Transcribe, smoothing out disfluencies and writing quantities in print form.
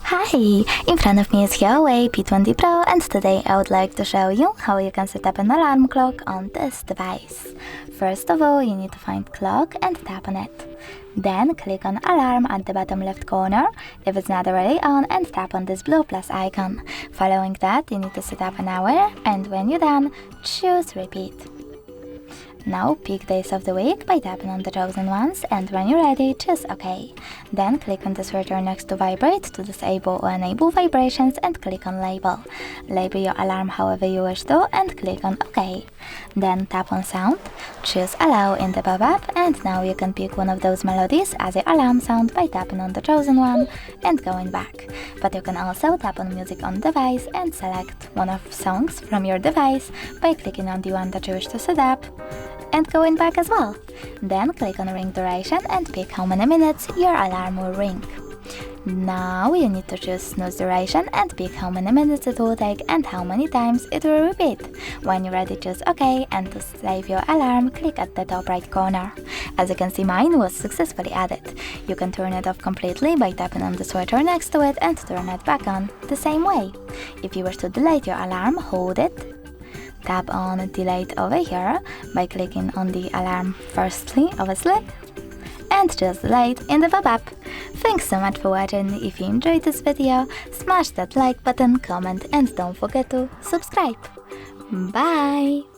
Hi! In front of me is HUAWEI P20 Pro, and today I would like to show you how you can set up an alarm clock on this device. First of all, you need to find clock and tap on it. Then click on alarm at the bottom left corner if it's not already on, and tap on this blue plus icon. Following that, you need to set up an hour, and when you're done, choose repeat. Now pick days of the week by tapping on the chosen ones, and when you're ready, choose OK. Then click on the switcher next to vibrate to disable or enable vibrations, and click on label. Label your alarm however you wish to, and click on OK. Then tap on sound, choose allow in the pop-up, and now you can pick one of those melodies as your alarm sound by tapping on the chosen one and going back. But you can also tap on music on device and select one of songs from your device by clicking on the one that you wish to set up and going back as well. Then click on ring duration and pick how many minutes your alarm will ring. Now you need to choose snooze duration and pick how many minutes it will take and how many times it will repeat. When you're ready, choose OK, and to save your alarm, click at the top right corner. As you can see, mine was successfully added. You can turn it off completely by tapping on the switcher next to it and turn it back on the same way. If you wish to delete your alarm, hold it. Tap on delete over here by clicking on the alarm firstly, obviously, and choose delete in the pop-up. Thanks so much for watching. If you enjoyed this video, smash that like button, comment, and don't forget to subscribe. Bye!